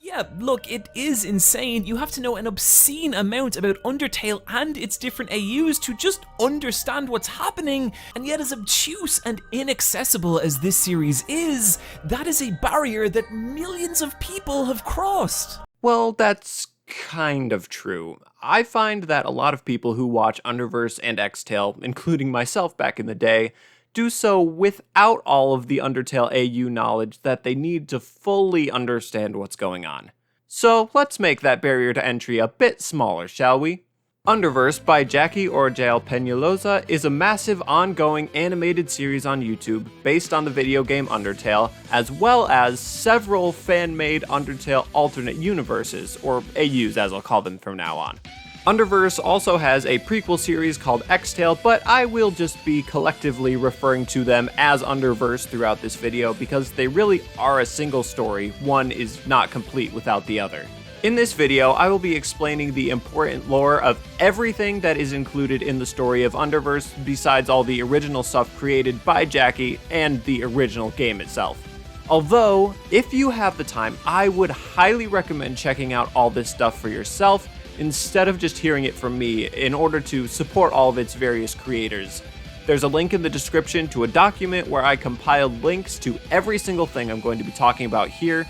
Yeah, look, it is insane. You have to know an obscene amount about Undertale and its different AUs to just understand what's happening, and yet as obtuse and inaccessible as this series is, that is a barrier that millions of people have crossed. Well, that's kind of true. I find that a lot of people who watch Underverse and XTale, including myself back in the day, do so without all of the Undertale AU knowledge that they need to fully understand what's going on. So let's make that barrier to entry a bit smaller, shall we? Underverse by Jackie Orjael Peñalosa is a massive ongoing animated series on YouTube based on the video game Undertale, as well as several fan-made Undertale alternate universes, or AUs as I'll call them from now on. Underverse also has a prequel series called XTale, but I will just be collectively referring to them as Underverse throughout this video because they really are a single story. One is not complete without the other. In this video, I will be explaining the important lore of everything that is included in the story of Underverse besides all the original stuff created by Jackie and the original game itself. Although, if you have the time, I would highly recommend checking out all this stuff for yourself instead of just hearing it from me in order to support all of its various creators. There's a link in the description to a document where I compiled links to every single thing I'm going to be talking about here.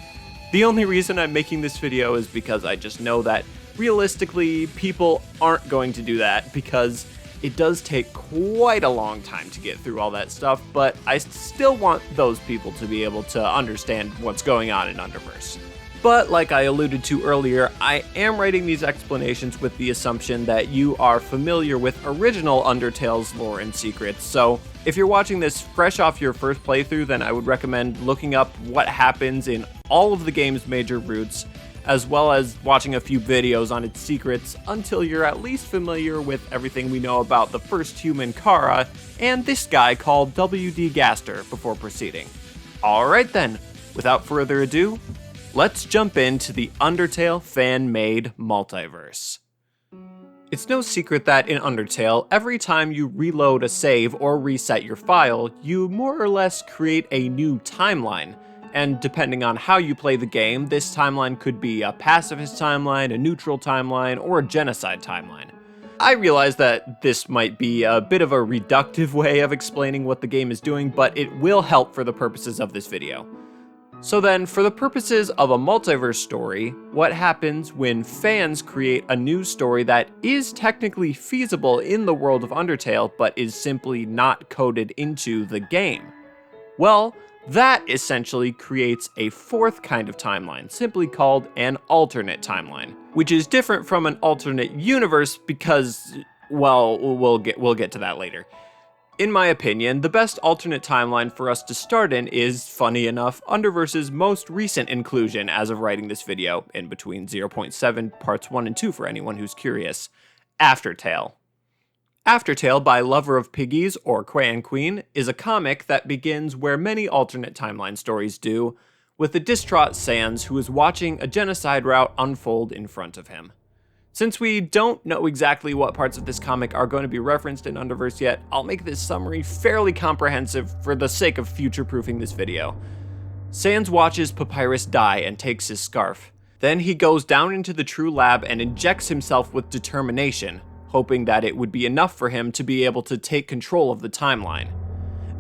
The only reason I'm making this video is because I just know that realistically people aren't going to do that because it does take quite a long time to get through all that stuff, but I still want those people to be able to understand what's going on in Underverse. But like I alluded to earlier, I am writing these explanations with the assumption that you are familiar with original Undertale's lore and secrets, so if you're watching this fresh off your first playthrough, then I would recommend looking up what happens in all of the game's major routes, as well as watching a few videos on its secrets until you're at least familiar with everything we know about the first human Kara and this guy called W.D. Gaster before proceeding. Alright then, without further ado, let's jump into the Undertale fan-made multiverse. It's no secret that in Undertale, every time you reload a save or reset your file, you more or less create a new timeline. And depending on how you play the game, this timeline could be a pacifist timeline, a neutral timeline, or a genocide timeline. I realize that this might be a bit of a reductive way of explaining what the game is doing, but it will help for the purposes of this video. So then, for the purposes of a multiverse story, what happens when fans create a new story that is technically feasible in the world of Undertale, but is simply not coded into the game? Well, that essentially creates a fourth kind of timeline, simply called an alternate timeline, which is different from an alternate universe because, well, we'll get to that later. In my opinion, the best alternate timeline for us to start in is, funny enough, Underverse's most recent inclusion as of writing this video, in between 0.7 parts 1 and 2 for anyone who's curious, Aftertale. Aftertale by Lover of Piggies, or Crayon Queen, is a comic that begins where many alternate timeline stories do, with the distraught Sans who is watching a genocide route unfold in front of him. Since we don't know exactly what parts of this comic are going to be referenced in Underverse yet, I'll make this summary fairly comprehensive for the sake of future-proofing this video. Sans watches Papyrus die and takes his scarf. Then he goes down into the True Lab and injects himself with determination, hoping that it would be enough for him to be able to take control of the timeline.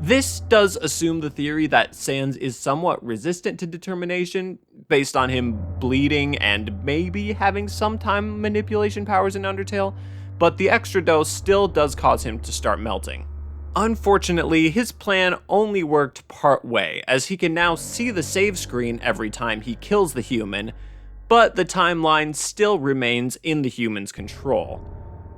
This does assume the theory that Sans is somewhat resistant to determination, based on him bleeding and maybe having some time manipulation powers in Undertale, but the extra dose still does cause him to start melting. Unfortunately, his plan only worked part way, as he can now see the save screen every time he kills the human, but the timeline still remains in the human's control.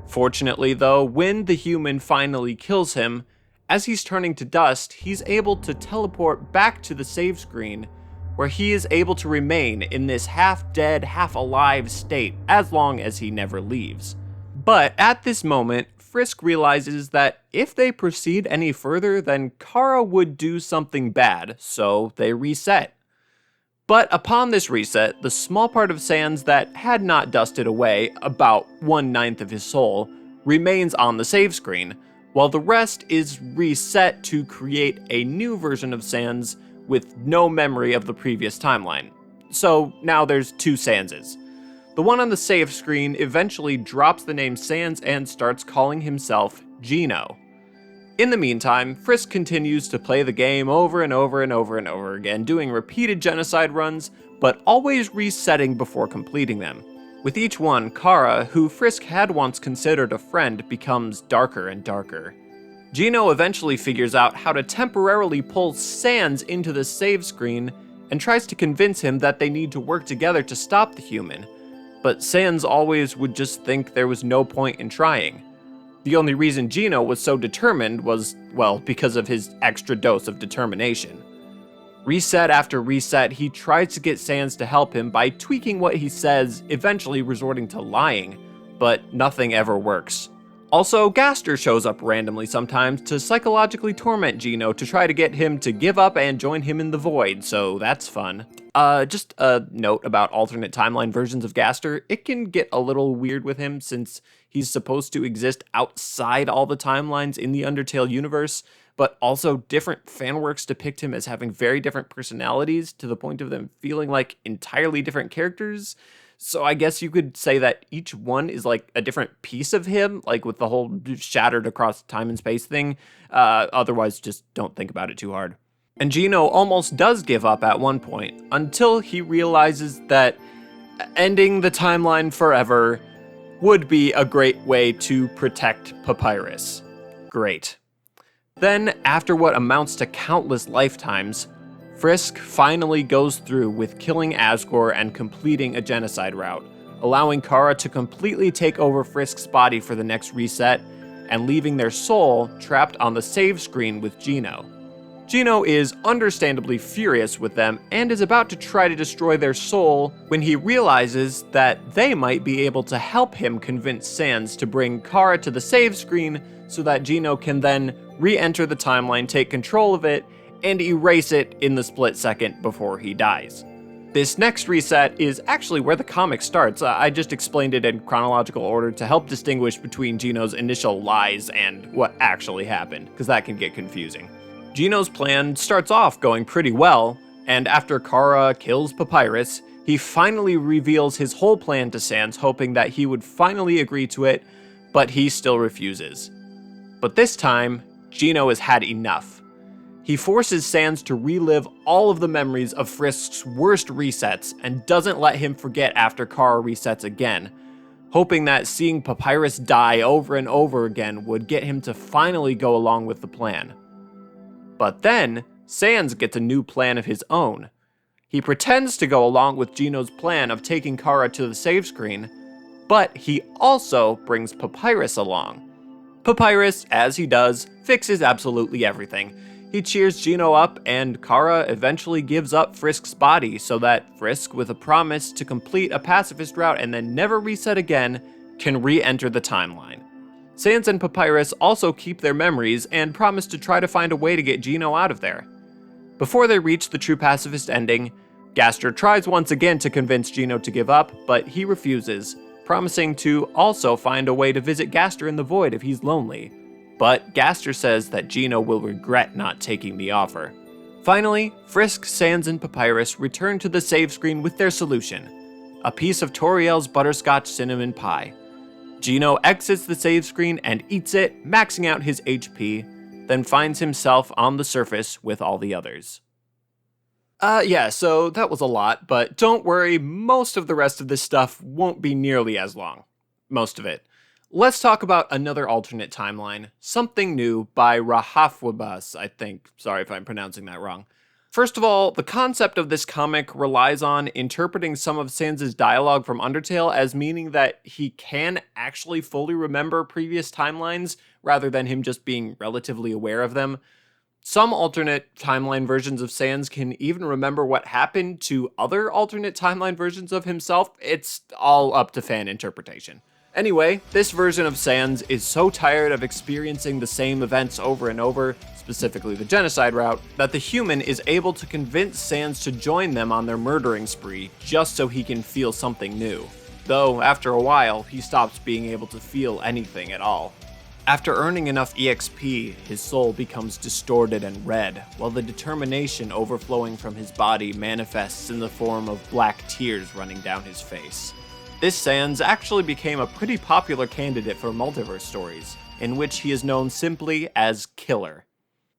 Fortunately though, when the human finally kills him, as he's turning to dust, he's able to teleport back to the save screen, where he is able to remain in this half-dead, half-alive state as long as he never leaves. But at this moment, Frisk realizes that if they proceed any further, then Kara would do something bad, so they reset. But upon this reset, the small part of Sans that had not dusted away, about 1/9 of his soul, remains on the save screen, while the rest is reset to create a new version of Sans with no memory of the previous timeline. so now there's two Sanses. The one on the save screen eventually drops the name Sans and starts calling himself Geno. In the meantime, Frisk continues to play the game over and over and over and over again, doing repeated genocide runs, but always resetting before completing them. With each one, Kara, who Frisk had once considered a friend, becomes darker and darker. Geno eventually figures out how to temporarily pull Sans into the save screen and tries to convince him that they need to work together to stop the human, but Sans always would just think there was no point in trying. The only reason Geno was so determined was, well, because of his extra dose of determination. Reset after reset, he tries to get Sans to help him by tweaking what he says, eventually resorting to lying, but nothing ever works. Also, Gaster shows up randomly sometimes to psychologically torment Geno to try to get him to give up and join him in the void, so that's fun. Just a note about alternate timeline versions of Gaster. It can get a little weird with him since he's supposed to exist outside all the timelines in the Undertale universe, but also different fanworks depict him as having very different personalities to the point of them feeling like entirely different characters. So I guess you could say that each one is like a different piece of him, like with the whole shattered across time and space thing. Otherwise, just don't think about it too hard. And Geno almost does give up at one point, until he realizes that ending the timeline forever would be a great way to protect Papyrus. Great. Then, after what amounts to countless lifetimes, Frisk finally goes through with killing Asgore and completing a genocide route, allowing Kara to completely take over Frisk's body for the next reset, and leaving their soul trapped on the save screen with Geno. Geno is understandably furious with them and is about to try to destroy their soul when he realizes that they might be able to help him convince Sans to bring Kara to the save screen so that Geno can then re-enter the timeline, take control of it, and erase it in the split second before he dies. This next reset is actually where the comic starts. I just explained it in chronological order to help distinguish between Geno's initial lies and what actually happened, because that can get confusing. Geno's plan starts off going pretty well, and after Kara kills Papyrus, he finally reveals his whole plan to Sans, hoping that he would finally agree to it, but he still refuses. But this time, Geno has had enough. He forces Sans to relive all of the memories of Frisk's worst resets and doesn't let him forget after Kara resets again, hoping that seeing Papyrus die over and over again would get him to finally go along with the plan. But then, Sans gets a new plan of his own. He pretends to go along with Geno's plan of taking Kara to the save screen, but he also brings Papyrus along. Papyrus, as he does, fixes absolutely everything. He cheers Geno up, and Kara eventually gives up Frisk's body so that Frisk, with a promise to complete a pacifist route and then never reset again, can re-enter the timeline. Sans and Papyrus also keep their memories and promise to try to find a way to get Geno out of there. Before they reach the true pacifist ending, Gaster tries once again to convince Geno to give up, but he refuses, promising to also find a way to visit Gaster in the void if he's lonely. But Gaster says that Geno will regret not taking the offer. Finally, Frisk, Sans, and Papyrus return to the save screen with their solution: a piece of Toriel's butterscotch cinnamon pie. Geno exits the save screen and eats it, maxing out his HP, then finds himself on the surface with all the others. Yeah, so that was a lot, but don't worry, most of the rest of this stuff won't be nearly as long. Most of it. Let's talk about another alternate timeline, Something New by Rahafwabas, I think. Sorry if I'm pronouncing that wrong. First of all, the concept of this comic relies on interpreting some of Sans' dialogue from Undertale as meaning that he can actually fully remember previous timelines, rather than him just being relatively aware of them. Some alternate timeline versions of Sans can even remember what happened to other alternate timeline versions of himself. It's all up to fan interpretation. Anyway, this version of Sans is so tired of experiencing the same events over and over, specifically the genocide route, that the human is able to convince Sans to join them on their murdering spree just so he can feel something new. Though, after a while, he stops being able to feel anything at all. After earning enough EXP, his soul becomes distorted and red, while the determination overflowing from his body manifests in the form of black tears running down his face. This Sans actually became a pretty popular candidate for multiverse stories, in which he is known simply as Killer.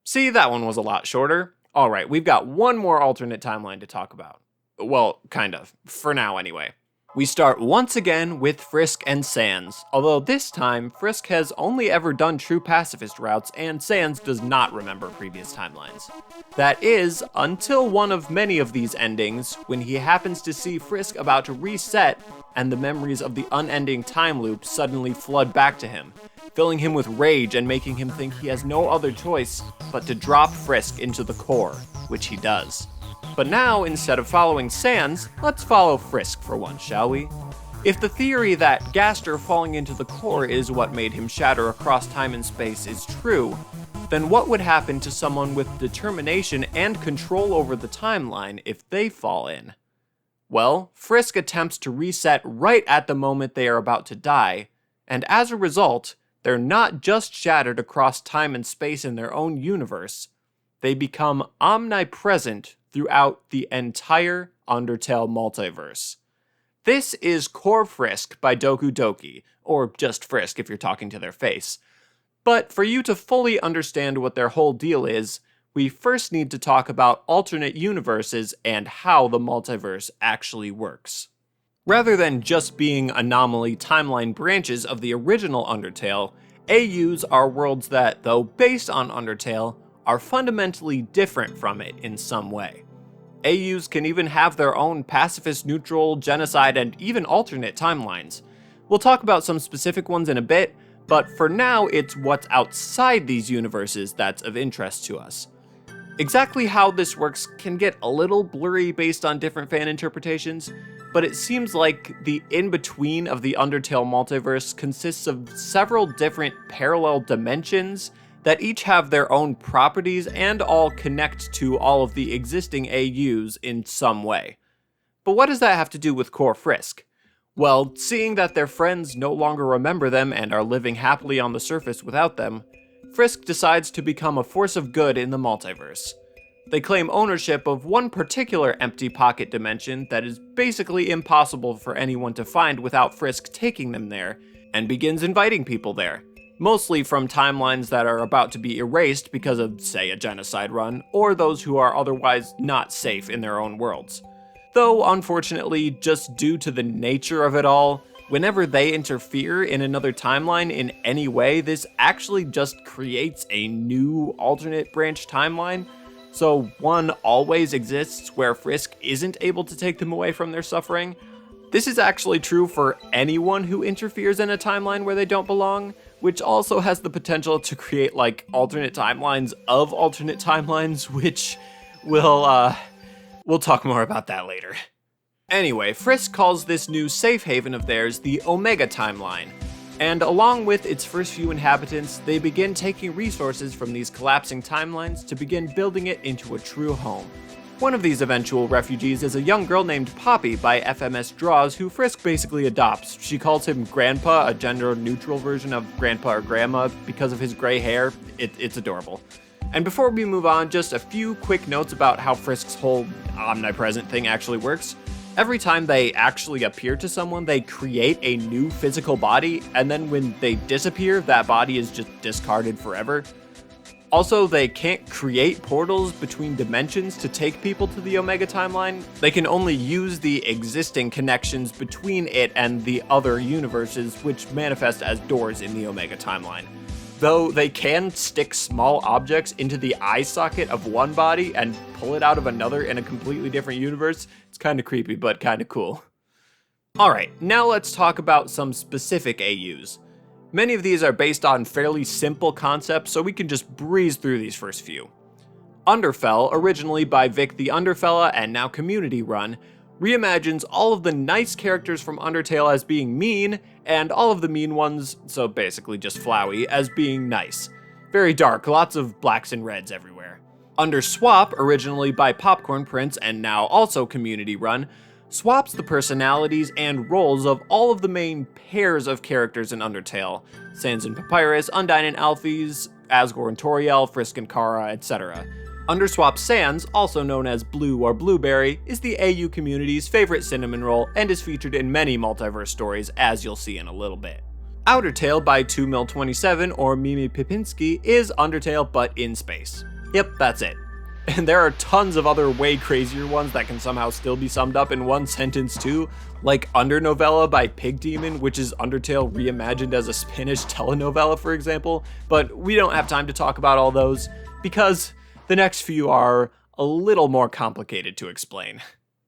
See, that one was a lot shorter. Alright, we've got one more alternate timeline to talk about. Well, kind of. For now, anyway. We start once again with Frisk and Sans, although this time, Frisk has only ever done true pacifist routes and Sans does not remember previous timelines. That is, until one of many of these endings, when he happens to see Frisk about to reset and the memories of the unending time loop suddenly flood back to him, filling him with rage and making him think he has no other choice but to drop Frisk into the core, which he does. But now, instead of following Sans, let's follow Frisk for once, shall we? If the theory that Gaster falling into the core is what made him shatter across time and space is true, then what would happen to someone with determination and control over the timeline if they fall in? Well, Frisk attempts to reset right at the moment they are about to die, and as a result, they're not just shattered across time and space in their own universe, they become omnipresent throughout the entire Undertale Multiverse. This is Core Frisk by Doku Doki, or just Frisk if you're talking to their face. But for you to fully understand what their whole deal is, we first need to talk about alternate universes and how the multiverse actually works. Rather than just being anomaly timeline branches of the original Undertale, AUs are worlds that, though based on Undertale, are fundamentally different from it in some way. AUs can even have their own pacifist, neutral, genocide, and even alternate timelines. We'll talk about some specific ones in a bit, but for now it's what's outside these universes that's of interest to us. Exactly how this works can get a little blurry based on different fan interpretations, but it seems like the in-between of the Undertale multiverse consists of several different parallel dimensions that each have their own properties and all connect to all of the existing AUs in some way. But what does that have to do with Core Frisk? Well, seeing that their friends no longer remember them and are living happily on the surface without them, Frisk decides to become a force of good in the multiverse. They claim ownership of one particular empty pocket dimension that is basically impossible for anyone to find without Frisk taking them there, and begins inviting people there. Mostly from timelines that are about to be erased because of, say, a genocide run, or those who are otherwise not safe in their own worlds. Though, unfortunately, just due to the nature of it all, whenever they interfere in another timeline in any way, this actually just creates a new alternate branch timeline, so one always exists where Frisk isn't able to take them away from their suffering. This is actually true for anyone who interferes in a timeline where they don't belong, which also has the potential to create, like, alternate timelines of alternate timelines, which we'll talk more about that later. Anyway, Frisk calls this new safe haven of theirs the Omega Timeline, and along with its first few inhabitants, they begin taking resources from these collapsing timelines to begin building it into a true home. One of these eventual refugees is a young girl named Poppy by FMS Draws, who Frisk basically adopts. She calls him Grandpa, a gender-neutral version of Grandpa or Grandma, because of his gray hair. It's adorable. And before we move on, just a few quick notes about how Frisk's whole omnipresent thing actually works. Every time they actually appear to someone, they create a new physical body, and then when they disappear, that body is just discarded forever. Also, they can't create portals between dimensions to take people to the Omega Timeline. They can only use the existing connections between it and the other universes, which manifest as doors in the Omega Timeline. Though they can stick small objects into the eye socket of one body and pull it out of another in a completely different universe, it's kind of creepy, but kind of cool. Alright, now let's talk about some specific AUs. Many of these are based on fairly simple concepts, so we can just breeze through these first few. Underfell, originally by Vic the Underfella and now community run, reimagines all of the nice characters from Undertale as being mean, and all of the mean ones, so basically just Flowey, as being nice. Very dark, lots of blacks and reds everywhere. Underswap, originally by Popcorn Prince and now also community run, swaps the personalities and roles of all of the main pairs of characters in Undertale, Sans and Papyrus, Undyne and Alphys, Asgore and Toriel, Frisk and Kara, etc. Underswap Sans, also known as Blue or Blueberry, is the AU community's favorite cinnamon roll and is featured in many multiverse stories, as you'll see in a little bit. Outertale by 2mil27 or Mimi Pipinski is Undertale but in space. Yep, that's it. And there are tons of other way crazier ones that can somehow still be summed up in one sentence too, like Undernovella by Pig Demon, which is Undertale reimagined as a Spanish telenovela, for example, but we don't have time to talk about all those, because the next few are a little more complicated to explain.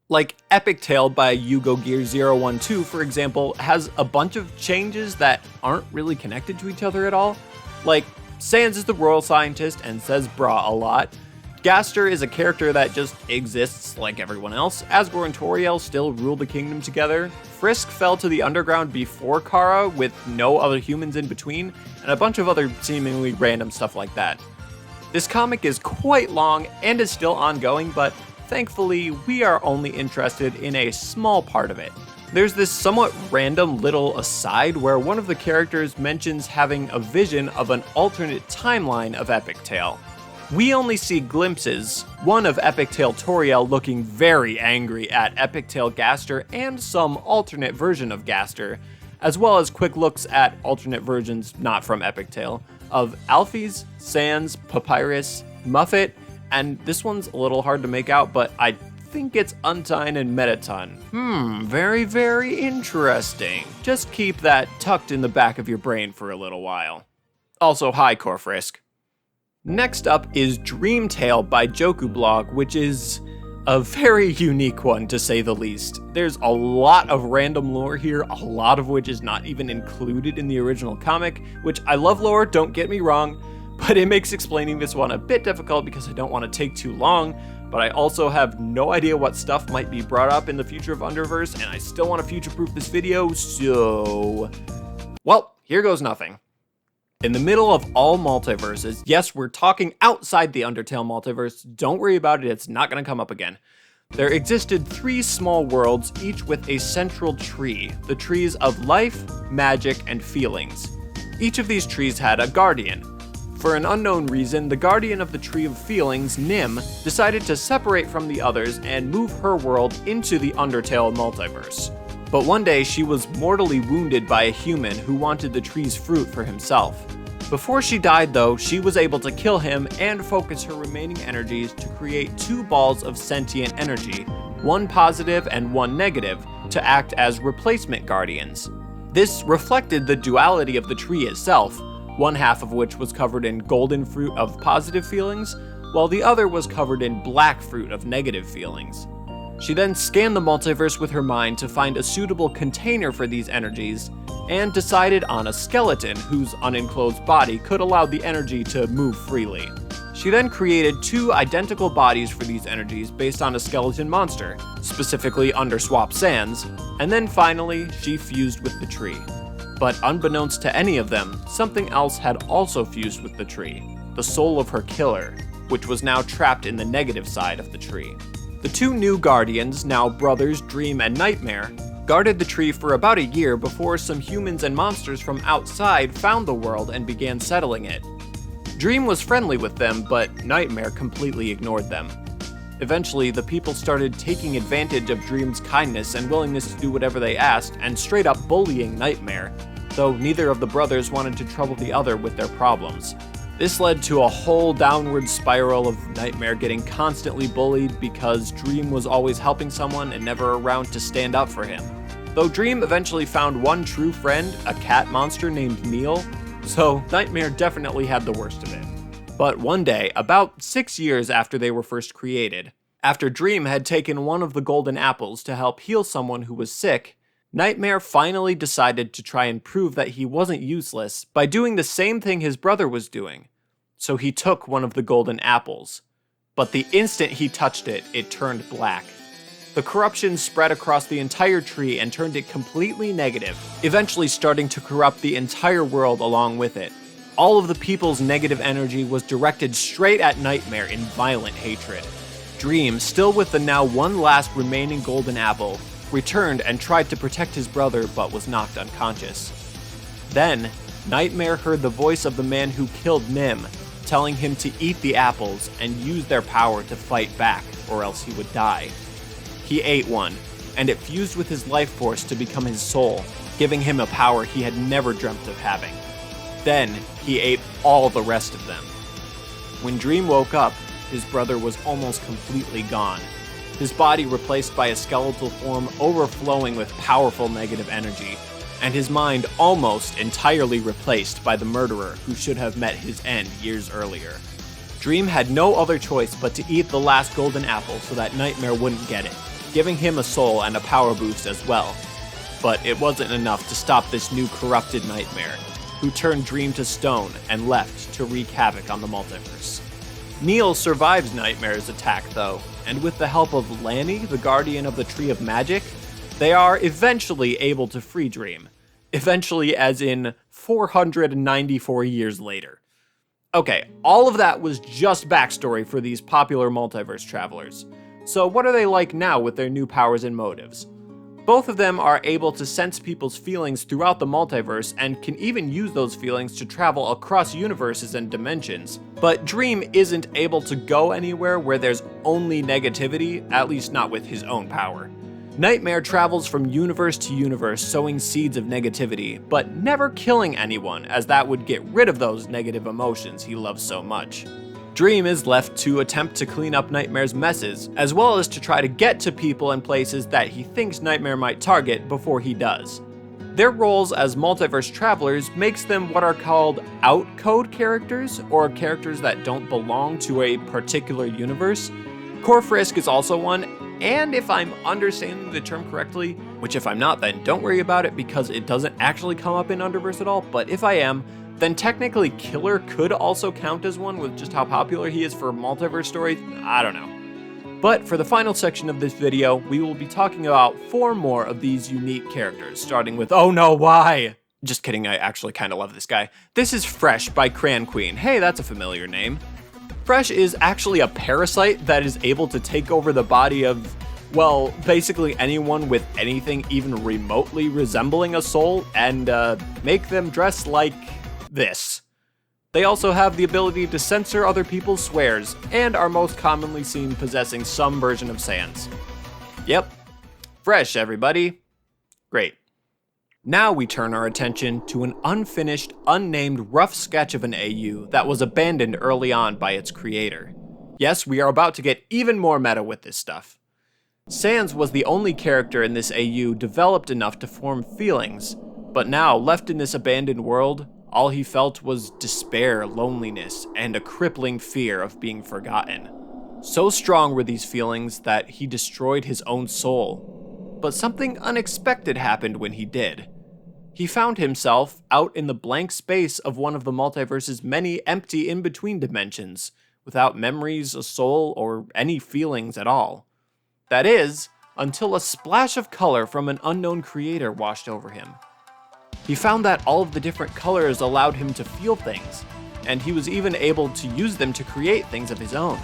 Like Epic Tale by YugoGear012, for example, has a bunch of changes that aren't really connected to each other at all. Like, Sans is the royal scientist and says brah a lot. Gaster is a character that just exists like everyone else. Asgore and Toriel still rule the kingdom together. Frisk fell to the underground before Kara with no other humans in between, and a bunch of other seemingly random stuff like that. This comic is quite long and is still ongoing, but thankfully we are only interested in a small part of it. There's this somewhat random little aside where one of the characters mentions having a vision of an alternate timeline of Epic Tale. We only see glimpses, one of Epic Tale Toriel looking very angry at Epic Tale Gaster and some alternate version of Gaster, as well as quick looks at alternate versions not from Epic Tale, of Alphys, Sans, Papyrus, Muffet, and this one's a little hard to make out, but I think it's Undyne and Mettaton. Very, very interesting. Just keep that tucked in the back of your brain for a little while. Also, hi, Core Frisk. Next up is Dreamtale by Jokublog, which is a very unique one to say the least. There's a lot of random lore here, a lot of which is not even included in the original comic, which I love lore, don't get me wrong, but it makes explaining this one a bit difficult because I don't want to take too long, but I also have no idea what stuff might be brought up in the future of Underverse, and I still want to future-proof this video, so... well, here goes nothing. In the middle of all multiverses, yes, we're talking outside the Undertale multiverse, don't worry about it, it's not going to come up again. There existed 3 small worlds, each with a central tree, the trees of life, magic, and feelings. Each of these trees had a guardian. For an unknown reason, the guardian of the Tree of Feelings, Nim, decided to separate from the others and move her world into the Undertale multiverse. But one day she was mortally wounded by a human who wanted the tree's fruit for himself. Before she died though, she was able to kill him and focus her remaining energies to create 2 balls of sentient energy, one positive and one negative, to act as replacement guardians. This reflected the duality of the tree itself, one half of which was covered in golden fruit of positive feelings, while the other was covered in black fruit of negative feelings. She then scanned the multiverse with her mind to find a suitable container for these energies, and decided on a skeleton whose unenclosed body could allow the energy to move freely. She then created 2 identical bodies for these energies based on a skeleton monster, specifically Underswap Sans, and then finally, she fused with the tree. But unbeknownst to any of them, something else had also fused with the tree, the soul of her killer, which was now trapped in the negative side of the tree. The 2 new guardians, now brothers Dream and Nightmare, guarded the tree for about a year before some humans and monsters from outside found the world and began settling it. Dream was friendly with them, but Nightmare completely ignored them. Eventually, the people started taking advantage of Dream's kindness and willingness to do whatever they asked, and straight up bullying Nightmare, though neither of the brothers wanted to trouble the other with their problems. This led to a whole downward spiral of Nightmare getting constantly bullied because Dream was always helping someone and never around to stand up for him. Though Dream eventually found one true friend, a cat monster named Neil, so Nightmare definitely had the worst of it. But one day, about 6 years after they were first created, after Dream had taken one of the golden apples to help heal someone who was sick, Nightmare finally decided to try and prove that he wasn't useless by doing the same thing his brother was doing. So he took one of the golden apples. But the instant he touched it, it turned black. The corruption spread across the entire tree and turned it completely negative, eventually starting to corrupt the entire world along with it. All of the people's negative energy was directed straight at Nightmare in violent hatred. Dream, still with the now one last remaining golden apple, returned and tried to protect his brother but was knocked unconscious. Then, Nightmare heard the voice of the man who killed Nim, telling him to eat the apples and use their power to fight back, or else he would die. He ate one, and it fused with his life force to become his soul, giving him a power he had never dreamt of having. Then, he ate all the rest of them. When Dream woke up, his brother was almost completely gone, his body replaced by a skeletal form overflowing with powerful negative energy, and his mind almost entirely replaced by the murderer who should have met his end years earlier. Dream had no other choice but to eat the last golden apple so that Nightmare wouldn't get it, giving him a soul and a power boost as well. But it wasn't enough to stop this new corrupted Nightmare, who turned Dream to stone and left to wreak havoc on the multiverse. Neil survives Nightmare's attack though, and with the help of Lanny, the guardian of the Tree of Magic, they are eventually able to free Dream. Eventually as in 494 years later. Okay, all of that was just backstory for these popular multiverse travelers. So what are they like now with their new powers and motives? Both of them are able to sense people's feelings throughout the multiverse and can even use those feelings to travel across universes and dimensions. But Dream isn't able to go anywhere where there's only negativity, at least not with his own power. Nightmare travels from universe to universe sowing seeds of negativity, but never killing anyone, as that would get rid of those negative emotions he loves so much. Dream is left to attempt to clean up Nightmare's messes, as well as to try to get to people and places that he thinks Nightmare might target before he does. Their roles as multiverse travelers makes them what are called outcode characters, or characters that don't belong to a particular universe. Core Frisk is also one, and if I'm understanding the term correctly, which if I'm not then don't worry about it because it doesn't actually come up in Underverse at all, but if I am, then technically Killer could also count as one with just how popular he is for multiverse stories. I don't know. But for the final section of this video, we will be talking about 4 more of these unique characters, starting with Oh No, Why? Just kidding, I actually kind of love this guy. This is Fresh by Cran Queen. Hey, that's a familiar name. Fresh is actually a parasite that is able to take over the body of, well, basically anyone with anything even remotely resembling a soul and make them dress like this. They also have the ability to censor other people's swears, and are most commonly seen possessing some version of Sans. Yep, Fresh, everybody. Great. Now we turn our attention to an unfinished, unnamed rough sketch of an AU that was abandoned early on by its creator. Yes, we are about to get even more meta with this stuff. Sans was the only character in this AU developed enough to form feelings, but now, left in this abandoned world, all he felt was despair, loneliness, and a crippling fear of being forgotten. So strong were these feelings that he destroyed his own soul. But something unexpected happened when he did. He found himself out in the blank space of one of the multiverse's many empty in-between dimensions, without memories, a soul, or any feelings at all. That is, until a splash of color from an unknown creator washed over him. He found that all of the different colors allowed him to feel things, and he was even able to use them to create things of his own.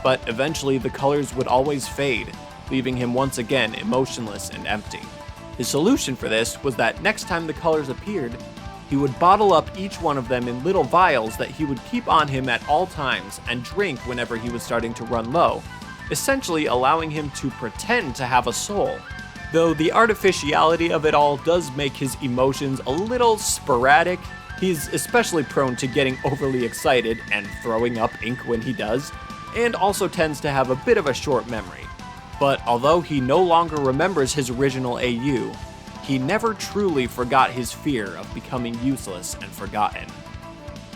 But eventually the colors would always fade, leaving him once again emotionless and empty. His solution for this was that next time the colors appeared, he would bottle up each one of them in little vials that he would keep on him at all times and drink whenever he was starting to run low, essentially allowing him to pretend to have a soul. Though the artificiality of it all does make his emotions a little sporadic, he's especially prone to getting overly excited and throwing up ink when he does, and also tends to have a bit of a short memory. But although he no longer remembers his original AU, he never truly forgot his fear of becoming useless and forgotten.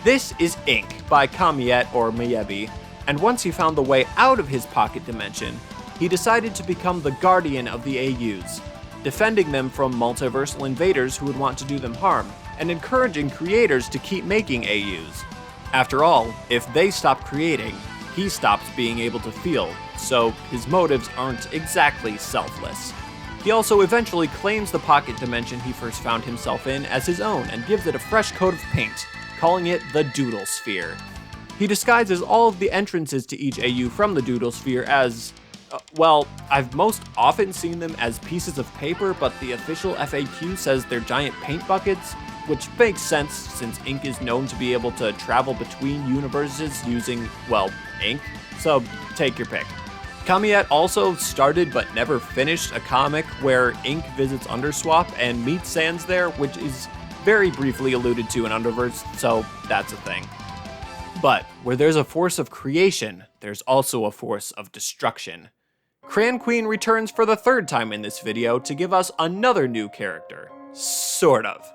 This is Ink by Kamiet or Miyebi, and once he found the way out of his pocket dimension, he decided to become the guardian of the AUs, defending them from multiversal invaders who would want to do them harm, and encouraging creators to keep making AUs. After all, if they stop creating, he stops being able to feel, so his motives aren't exactly selfless. He also eventually claims the pocket dimension he first found himself in as his own and gives it a fresh coat of paint, calling it the Doodle Sphere. He disguises all of the entrances to each AU from the Doodle Sphere as well, I've most often seen them as pieces of paper, but the official FAQ says they're giant paint buckets, which makes sense since ink is known to be able to travel between universes using, well, ink, so take your pick. Kamiet also started but never finished a comic where Ink visits Underswap and meets Sans there, which is very briefly alluded to in Underverse, so that's a thing. But where there's a force of creation, there's also a force of destruction. Cran Queen returns for the third time in this video to give us another new character. Sort of.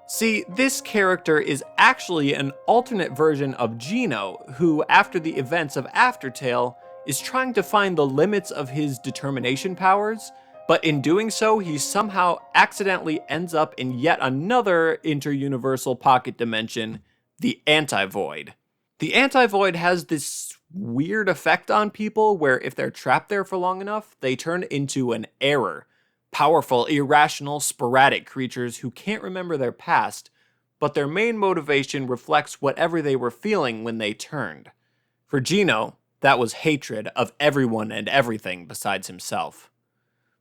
See, this character is actually an alternate version of Geno, who, after the events of Aftertale, is trying to find the limits of his determination powers, but in doing so, he somehow accidentally ends up in yet another interuniversal pocket dimension, the Anti-Void. The Anti-Void has this weird effect on people where if they're trapped there for long enough, they turn into an error. Powerful, irrational, sporadic creatures who can't remember their past, but their main motivation reflects whatever they were feeling when they turned. For Geno, that was hatred of everyone and everything besides himself.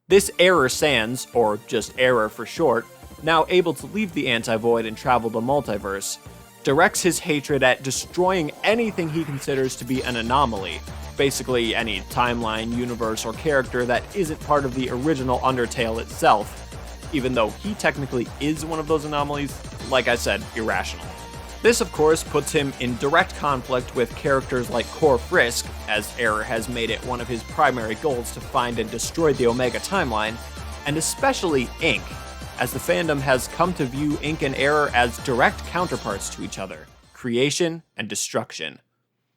This Error Sans, or just Error for short, now able to leave the Anti-Void and travel the multiverse, directs his hatred at destroying anything he considers to be an anomaly, basically any timeline, universe, or character that isn't part of the original Undertale itself, even though he technically is one of those anomalies, like I said, irrational. This, of course, puts him in direct conflict with characters like Core Frisk, as Error has made it one of his primary goals to find and destroy the Omega timeline, and especially Ink, as the fandom has come to view Ink and Error as direct counterparts to each other, creation and destruction.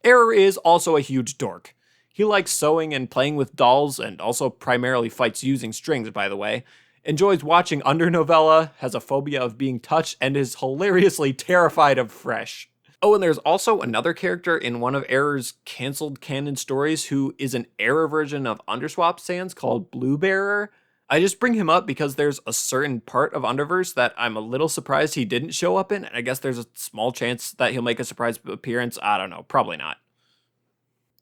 Error is also a huge dork. He likes sewing and playing with dolls, and also primarily fights using strings, by the way, enjoys watching undernovella, has a phobia of being touched, and is hilariously terrified of fresh. Oh, and there's also another character in one of Error's cancelled canon stories who is an Error version of Underswap Sans called Bluebearer. I just bring him up because there's a certain part of Underverse that I'm a little surprised he didn't show up in, and I guess there's a small chance that he'll make a surprise appearance. I don't know, probably not.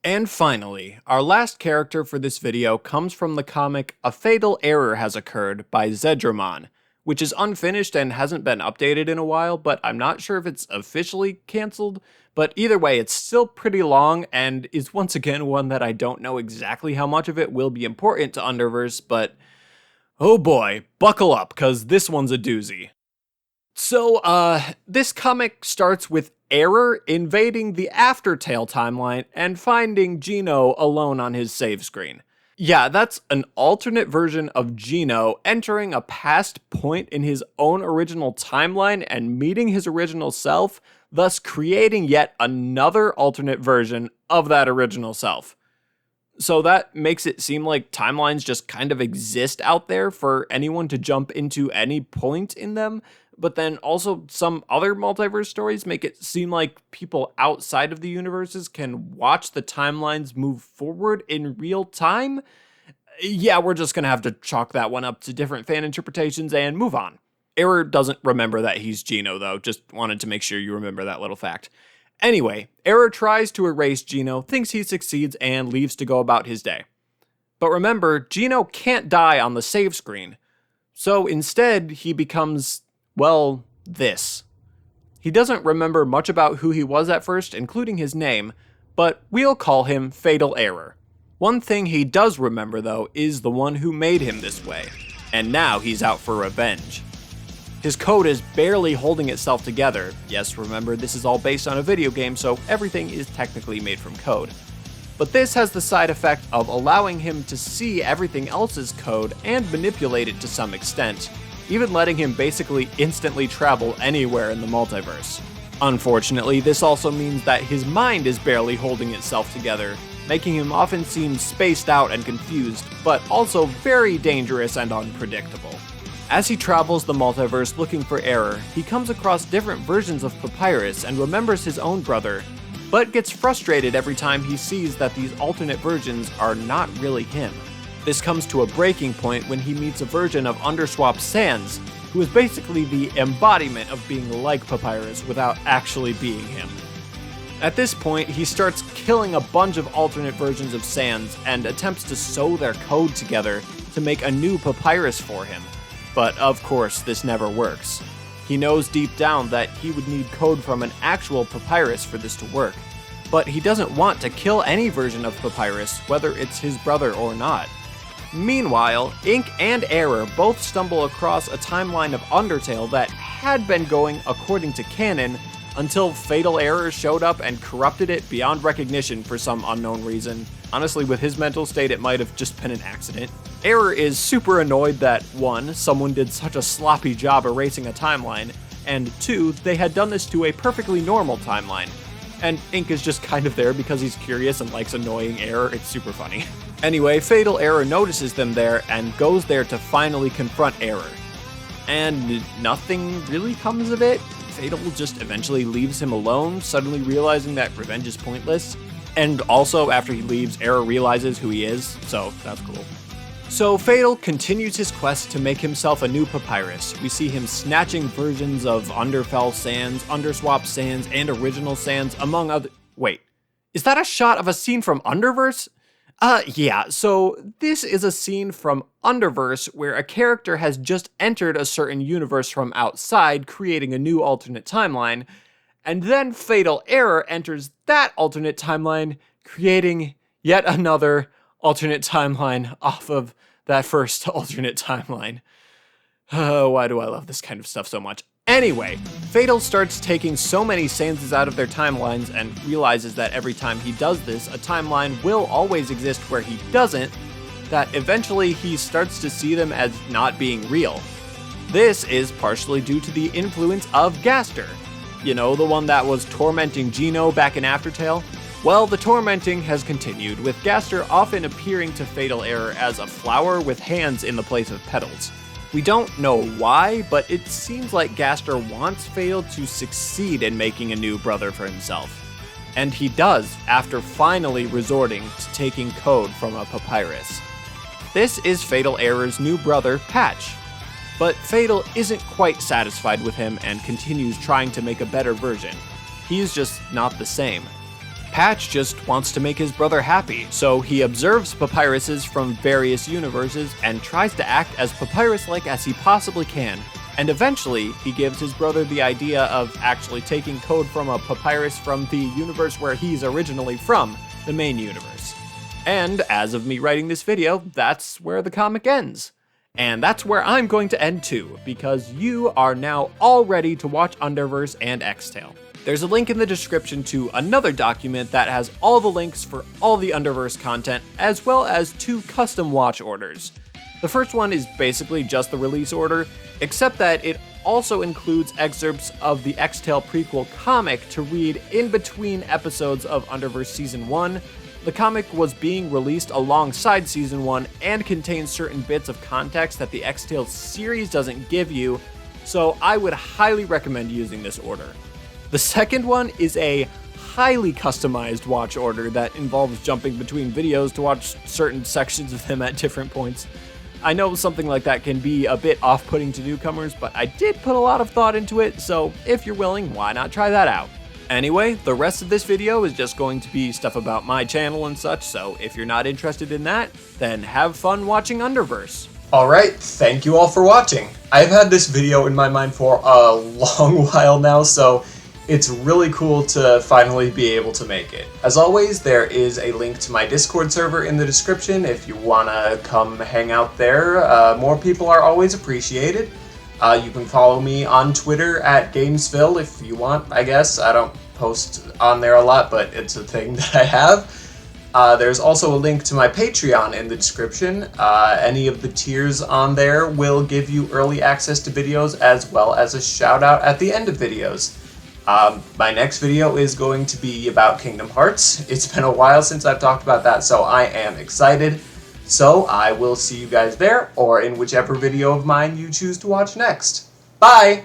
And finally, our last character for this video comes from the comic A Fatal Error Has Occurred by Zedramon, which is unfinished and hasn't been updated in a while, but I'm not sure if it's officially cancelled. But either way, it's still pretty long and is once again one that I don't know exactly how much of it will be important to Underverse, but oh boy, buckle up, cause this one's a doozy. So, this comic starts with Error invading the Aftertale timeline and finding Geno alone on his save screen. Yeah, that's an alternate version of Geno entering a past point in his own original timeline and meeting his original self, thus creating yet another alternate version of that original self. So that makes it seem like timelines just kind of exist out there for anyone to jump into any point in them, but then also some other multiverse stories make it seem like people outside of the universes can watch the timelines move forward in real time. Yeah, we're just gonna have to chalk that one up to different fan interpretations and move on. Error doesn't remember that he's Geno though, just wanted to make sure you remember that little fact. Anyway, Error tries to erase Geno, thinks he succeeds, and leaves to go about his day. But remember, Geno can't die on the save screen. So instead, he becomes, well, this. He doesn't remember much about who he was at first, including his name, but we'll call him Fatal Error. One thing he does remember, though, is the one who made him this way, and now he's out for revenge. His code is barely holding itself together. Yes, remember, this is all based on a video game, so everything is technically made from code. But this has the side effect of allowing him to see everything else's code and manipulate it to some extent, even letting him basically instantly travel anywhere in the multiverse. Unfortunately, this also means that his mind is barely holding itself together, making him often seem spaced out and confused, but also very dangerous and unpredictable. As he travels the multiverse looking for Error, he comes across different versions of Papyrus and remembers his own brother, but gets frustrated every time he sees that these alternate versions are not really him. This comes to a breaking point when he meets a version of Underswap Sans, who is basically the embodiment of being like Papyrus without actually being him. At this point, he starts killing a bunch of alternate versions of Sans and attempts to sew their code together to make a new Papyrus for him. But of course, this never works. He knows deep down that he would need code from an actual Papyrus for this to work, but he doesn't want to kill any version of Papyrus, whether it's his brother or not. Meanwhile, Ink and Error both stumble across a timeline of Undertale that had been going according to canon until Fatal Error showed up and corrupted it beyond recognition for some unknown reason. Honestly, with his mental state, it might have just been an accident. Error is super annoyed that 1, someone did such a sloppy job erasing a timeline, and 2, they had done this to a perfectly normal timeline. And Ink is just kind of there because he's curious and likes annoying Error. It's super funny. Anyway, Fatal Error notices them there and goes there to finally confront Error. And nothing really comes of it. Fatal just eventually leaves him alone, suddenly realizing that revenge is pointless. And also, after he leaves, Error realizes who he is, so that's cool. So Fatal continues his quest to make himself a new Papyrus. We see him snatching versions of Underfell Sands, Underswap Sands, and Original Sands, among other— Wait, is that a shot of a scene from Underverse? Yeah, so this is a scene from Underverse where a character has just entered a certain universe from outside, creating a new alternate timeline, and then Fatal Error enters that alternate timeline, creating yet another alternate timeline off of that first alternate timeline. Why do I love this kind of stuff so much? Anyway, Fatal starts taking so many Sands out of their timelines and realizes that every time he does this, a timeline will always exist where he doesn't, that eventually he starts to see them as not being real. This is partially due to the influence of Gaster. You know, the one that was tormenting Geno back in Aftertale? Well, the tormenting has continued, with Gaster often appearing to Fatal Error as a flower with hands in the place of petals. We don't know why, but it seems like Gaster wants Fatal to succeed in making a new brother for himself. And he does, after finally resorting to taking code from a Papyrus. This is Fatal Error's new brother, Patch. But Fatal isn't quite satisfied with him and continues trying to make a better version. He's just not the same. Patch just wants to make his brother happy, so he observes Papyruses from various universes and tries to act as Papyrus-like as he possibly can, and eventually he gives his brother the idea of actually taking code from a Papyrus from the universe where he's originally from, the main universe. And as of me writing this video, that's where the comic ends. And that's where I'm going to end too, because you are now all ready to watch Underverse and XTale. There's a link in the description to another document that has all the links for all the Underverse content, as well as 2 custom watch orders. The first one is basically just the release order, except that it also includes excerpts of the XTale prequel comic to read in between episodes of Underverse Season 1. The comic was being released alongside Season 1 and contains certain bits of context that the XTale series doesn't give you, so I would highly recommend using this order. The second one is a highly customized watch order that involves jumping between videos to watch certain sections of them at different points. I know something like that can be a bit off-putting to newcomers, but I did put a lot of thought into it, so if you're willing, why not try that out? Anyway, the rest of this video is just going to be stuff about my channel and such, so if you're not interested in that, then have fun watching Underverse. Alright, thank you all for watching. I've had this video in my mind for a long while now, so it's really cool to finally be able to make it. As always, there is a link to my Discord server in the description if you want to come hang out there. More people are always appreciated. You can follow me on Twitter at GamesPhil if you want, I guess. I don't post on there a lot, but it's a thing that I have. There's also a link to my Patreon in the description. Any of the tiers on there will give you early access to videos as well as a shout out at the end of videos. My next video is going to be about Kingdom Hearts. It's been a while since I've talked about that, so I am excited. So I will see you guys there, or in whichever video of mine you choose to watch next. Bye!